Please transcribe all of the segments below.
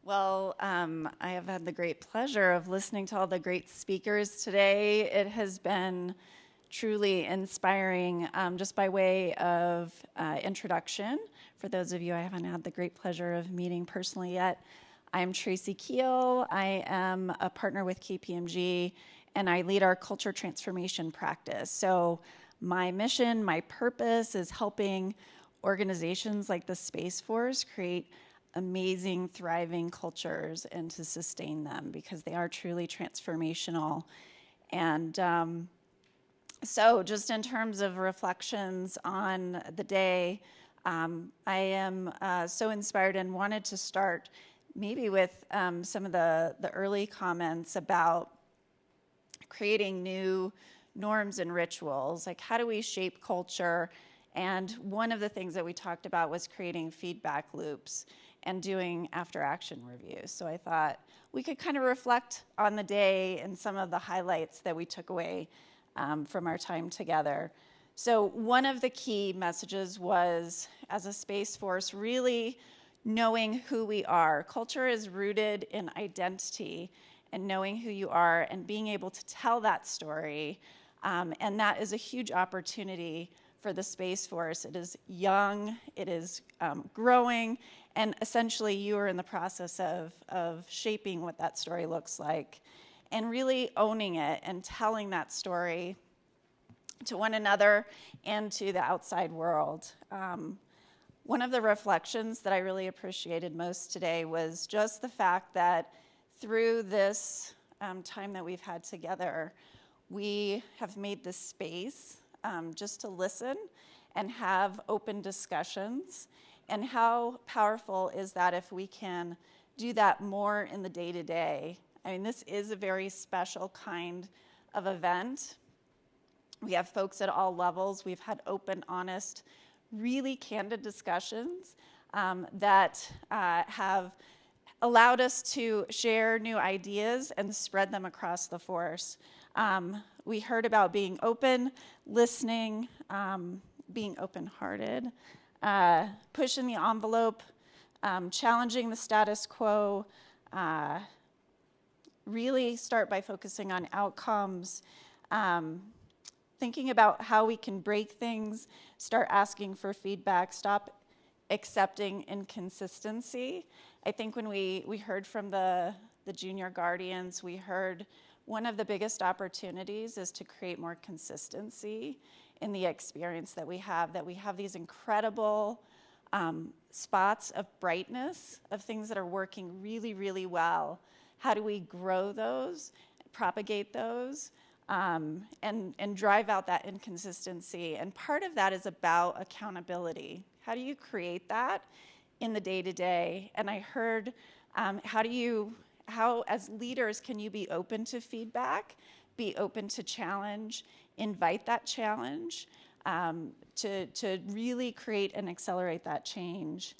Well, I have had the great pleasure of listening to all the great speakers today. It has been truly inspiring. Just by way of introduction, for those of you I haven't had the great pleasure of meeting personally yet, I'm Tracy Keel. I am a partner with KPMG, and I lead our culture transformation practice. So my mission, my purpose is helping organizations like the Space Force create amazing, thriving cultures and to sustain them because they are truly transformational. And so just in terms of reflections on the day, I am so inspired and wanted to start maybe with some of the early comments about creating new norms and rituals. Like, how do we shape culture? And one of the things that we talked about was creating feedback loops and doing after-action reviews. So I thought we could kind of reflect on the day and some of the highlights that we took away from our time together. So one of the key messages was, as a Space Force, really knowing who we are. Culture is rooted in identity and knowing who you are and being able to tell that story. And that is a huge opportunity for the Space Force. It is young, it is growing, and essentially you are in the process of shaping what that story looks like and really owning it and telling that story to one another and to the outside world. One of the reflections that I really appreciated most today was just the fact that through this time that we've had together, we have made this space just to listen and have open discussions. And how powerful is that if we can do that more in the day-to-day? I mean, this is a very special kind of event. We have folks at all levels. We've had open, honest, really candid discussions that have allowed us to share new ideas and spread them across the force. We heard about being open, listening, being open-hearted, pushing the envelope, challenging the status quo, really start by focusing on outcomes, thinking about how we can break things, start asking for feedback, stop accepting inconsistency. I think when we heard from the junior guardians, we heard one of the biggest opportunities is to create more consistency in the experience that we have these incredible spots of brightness, of things that are working really, really well. How do we grow those, propagate those, and drive out that inconsistency? And part of that is about accountability. How do you create that in the day-to-day? And I heard, how as leaders can you be open to feedback, be open to challenge, invite that challenge, to really create and accelerate that change.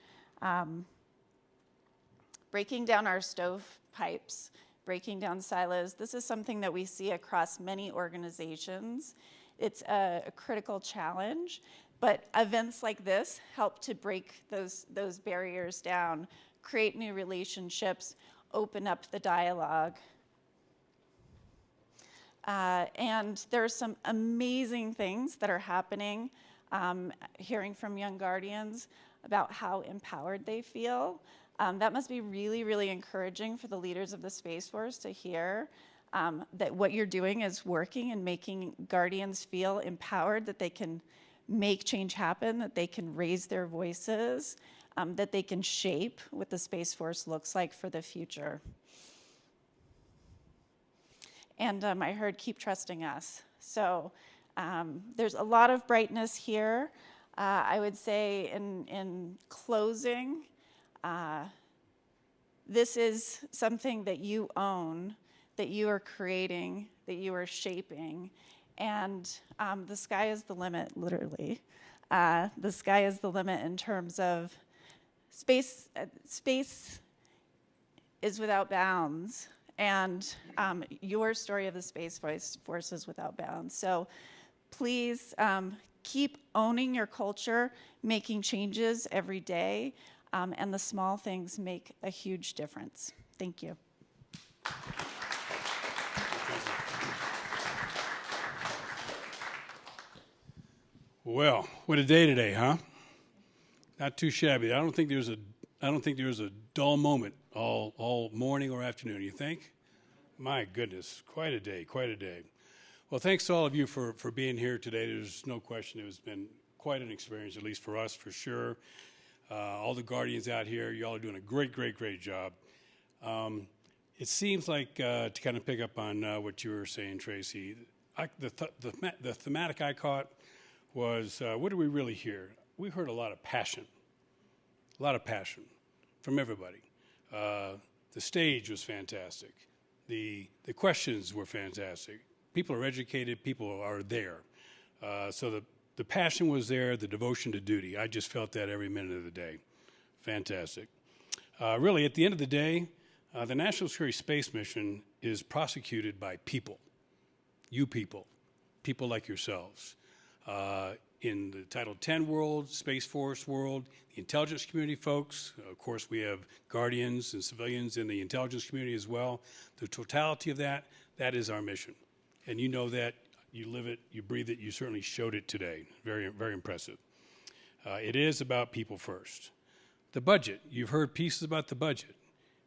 Breaking down our stovepipes, breaking down silos. This is something that we see across many organizations. It's a critical challenge, but events like this help to break those barriers down, create new relationships, open up the dialogue. And there are some amazing things that are happening, hearing from young guardians about how empowered they feel. That must be really, really encouraging for the leaders of the Space Force to hear that what you're doing is working and making guardians feel empowered, that they can make change happen, that they can raise their voices, that they can shape what the Space Force looks like for the future. And I heard, keep trusting us. So there's a lot of brightness here. I would say in closing, this is something that you own, that you are creating, that you are shaping. And the sky is the limit, literally. The sky is the limit in terms of space. Space is without bounds. And your story of the Space Force is without bounds. So please keep owning your culture, making changes every day. and the small things make a huge difference. Thank you. Well, what a day today, huh? Not too shabby. I don't think there was a dull moment all morning or afternoon. You think? My goodness, quite a day, quite a day. Well, thanks to all of you for being here today. There's no question it has been quite an experience, at least for us, for sure. All the guardians out here, y'all are doing a great, great, great job. It seems like, to kind of pick up on what you were saying, Tracy, the thematic I caught was, what did we really hear? We heard a lot of passion from everybody. The stage was fantastic. The questions were fantastic. People are educated, people are there. So the passion was there, the devotion to duty. I just felt that every minute of the day. Fantastic. Really, at the end of the day, the National Security Space Mission is prosecuted by people, you people like yourselves. In the Title X world, Space Force world, the intelligence community folks, of course we have guardians and civilians in the intelligence community as well. The totality of that is our mission. And you know that, you live it, you breathe it, you certainly showed it today. Very, very impressive. It is about people first. The budget, you've heard pieces about the budget.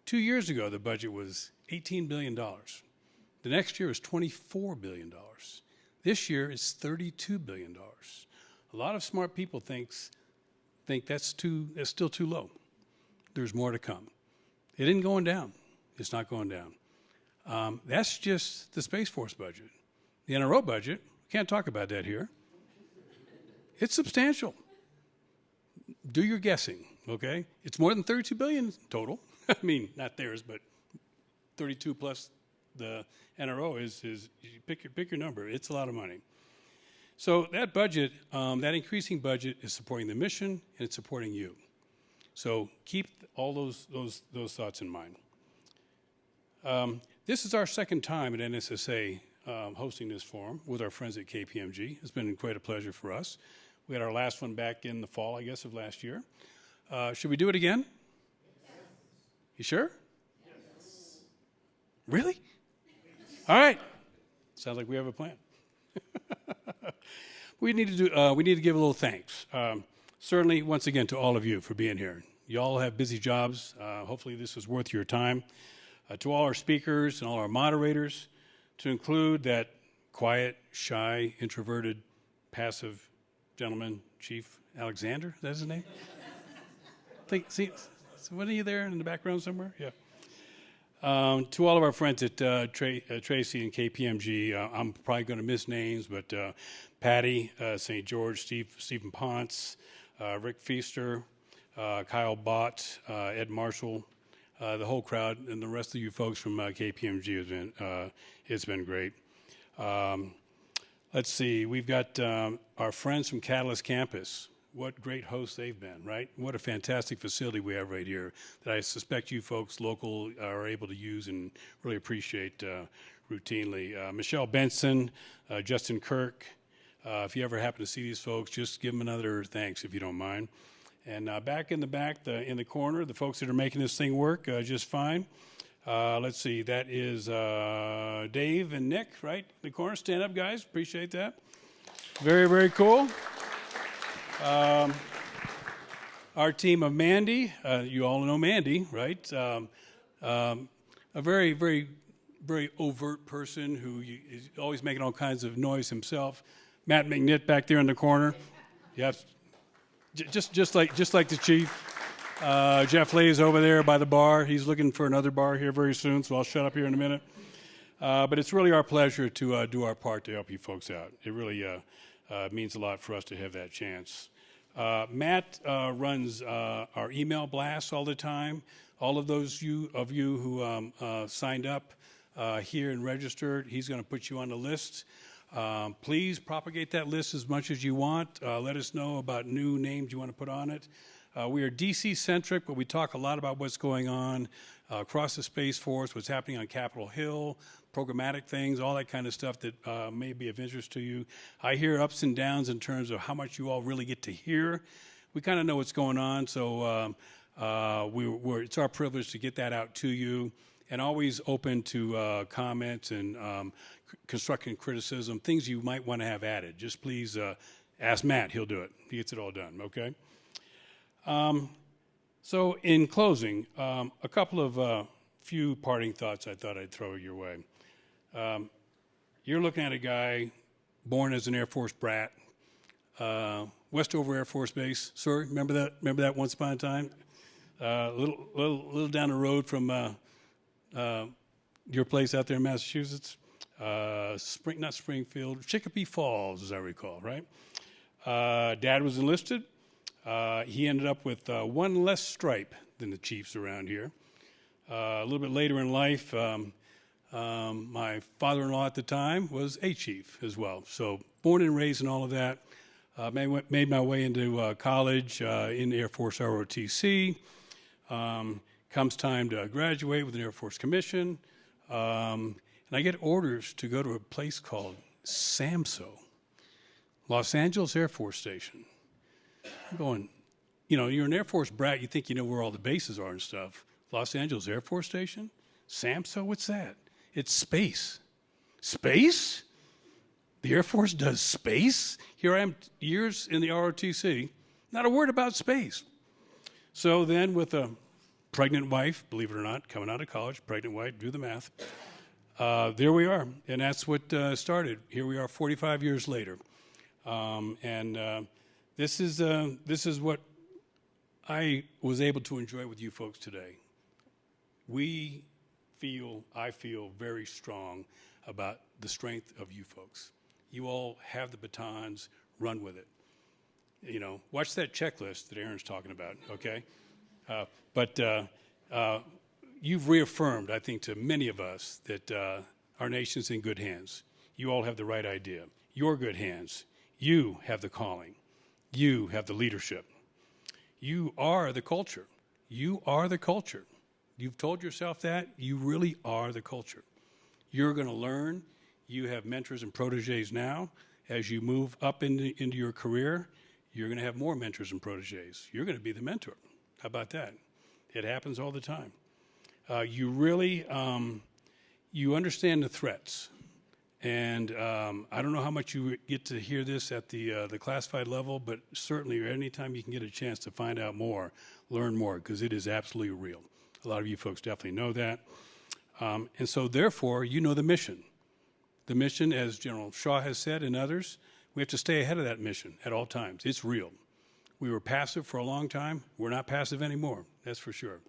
2 years ago, the budget was $18 billion. The next year is $24 billion. This year is $32 billion. A lot of smart people think that's still too low. There's more to come. It isn't going down. It's not going down. That's just the Space Force budget. The NRO budget, can't talk about that here. It's substantial. Do your guessing, okay? It's more than $32 billion total. I mean, not theirs, but 32 plus the NRO is you pick your number. It's a lot of money. So that budget, that increasing budget is supporting the mission and it's supporting you. So keep all those thoughts in mind. This is our second time at NSSA hosting this forum with our friends at KPMG. It's been quite a pleasure for us. We had our last one back in the fall, I guess, of last year. Should we do it again? Yes. You sure? Yes. Really? All right. Sounds like we have a plan. We need to give a little thanks. Certainly, once again, to all of you for being here. You all have busy jobs. Hopefully, this was worth your time. To all our speakers and all our moderators, to include that quiet, shy, introverted, passive gentleman, Chief Alexander. Is that his name? See, what are you there in the background somewhere? Yeah. To all of our friends at Tracy and KPMG, I'm probably going to miss names, but Patty, St. George, Stephen Ponce, Rick Feaster, Kyle Bott, Ed Marshall, the whole crowd, and the rest of you folks from KPMG it's been great. Let's see, we've got our friends from Catalyst Campus. What great hosts they've been, right? What a fantastic facility we have right here that I suspect you folks local are able to use and really appreciate routinely. Michelle Benson, Justin Kirk, if you ever happen to see these folks, just give them another thanks if you don't mind. And back in the back, in the corner, the folks that are making this thing work just fine. Let's see, that is Dave and Nick, right? In the corner, stand up, guys. Appreciate that. Very, very cool. Our team of Mandy, you all know Mandy, right? A very, very, very overt person who is always making all kinds of noise himself. Matt McNitt back there in the corner. Yes, just like the chief. Jeff Lee is over there by the bar. He's looking for another bar here very soon, so I'll shut up here in a minute. But it's really our pleasure to do our part to help you folks out. It really means a lot for us to have that chance. Matt runs our email blasts all the time. All of those of you who signed up here and registered, he's going to put you on the list. Please propagate that list as much as you want. Let us know about new names you want to put on it. We are DC-centric, but we talk a lot about what's going on across the Space Force, what's happening on Capitol Hill, programmatic things, all that kind of stuff that may be of interest to you. I hear ups and downs in terms of how much you all really get to hear. We kind of know what's going on, so It's our privilege to get that out to you, and always open to comments and constructive criticism, things you might want to have added. Just please ask Matt. He'll do it. He gets it all done, okay? So in closing, a couple of few parting thoughts I thought I'd throw your way. You're looking at a guy born as an Air Force brat, Westover Air Force Base. Sorry, remember that? Remember that once upon a time? Little down the road from your place out there in Massachusetts. Not Springfield, Chicopee Falls, as I recall, right? Dad was enlisted. He ended up with one less stripe than the chiefs around here. A little bit later in life, my father-in-law at the time was a chief as well. So born and raised in all of that. Made my way into college in the Air Force ROTC. Comes time to graduate with an Air Force commission. And I get orders to go to a place called SAMSO, Los Angeles Air Force Station. I'm going, you're an Air Force brat, you think you know where all the bases are and stuff. Los Angeles Air Force Station? SAMSO, what's that? It's space. Space? The Air Force does space? Here I am, years in the ROTC, not a word about space. So then with a pregnant wife, believe it or not, coming out of college, pregnant wife, do the math, there we are. And that's what started. Here we are 45 years later. This is what I was able to enjoy with you folks today. I feel very strong about the strength of you folks. You all have the batons, run with it. Watch that checklist that Aaron's talking about, okay? But you've reaffirmed, I think, to many of us that our nation's in good hands. You all have the right idea. You're good hands. You have the calling. You have the leadership. You are the culture. You are the culture. You've told yourself that. You really are the culture. You're going to learn. You have mentors and proteges now. As you move up into your career, you're going to have more mentors and proteges. You're going to be the mentor. How about that? It happens all the time. You really, you understand the threats. And I don't know how much you get to hear this at the classified level, but certainly anytime you can get a chance to find out more, learn more, because it is absolutely real. A lot of you folks definitely know that. And so therefore, you know the mission. The mission, as General Shaw has said and others, we have to stay ahead of that mission at all times. It's real. We were passive for a long time. We're not passive anymore, that's for sure.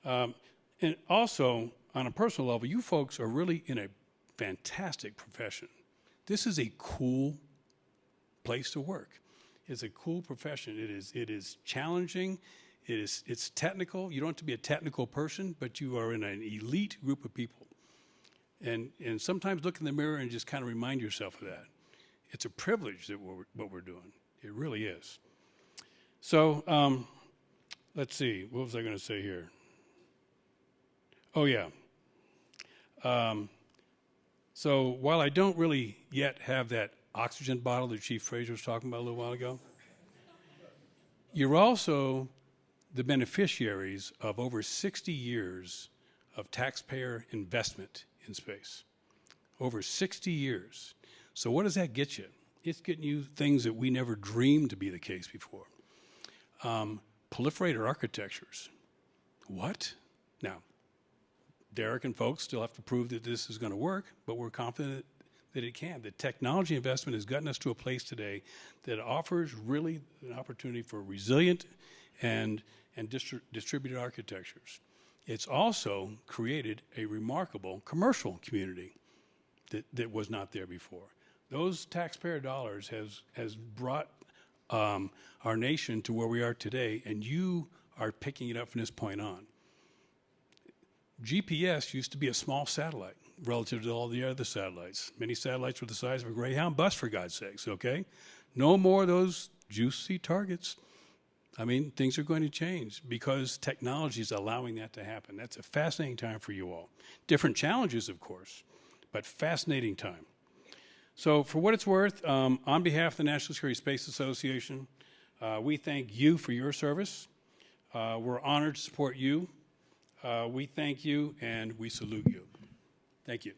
And also, on a personal level, you folks are really in a fantastic profession. This is a cool place to work. It's a cool profession. It is challenging. It's technical. You don't have to be a technical person, but you are in an elite group of people. And sometimes look in the mirror and just kind of remind yourself of that. It's a privilege that what we're doing. It really is. So let's see. What was I going to say here? Oh, yeah. So while I don't really yet have that oxygen bottle that Chief Fraser was talking about a little while ago, you're also the beneficiaries of over 60 years of taxpayer investment in space. Over 60 years. So what does that get you? It's getting you things that we never dreamed to be the case before. Proliferator architectures. What? Now, Derek and folks still have to prove that this is going to work, but we're confident that it can. The technology investment has gotten us to a place today that offers really an opportunity for resilient and distributed architectures. It's also created a remarkable commercial community that was not there before. Those taxpayer dollars has brought our nation to where we are today, and you are picking it up from this point on. GPS used to be a small satellite relative to all the other satellites. Many satellites were the size of a Greyhound bus, for God's sakes, okay? No more of those juicy targets. I mean, things are going to change because technology is allowing that to happen. That's a fascinating time for you all. Different challenges, of course, but fascinating time. So for what it's worth, on behalf of the National Security Space Association, we thank you for your service. We're honored to support you. We thank you and we salute you. Thank you.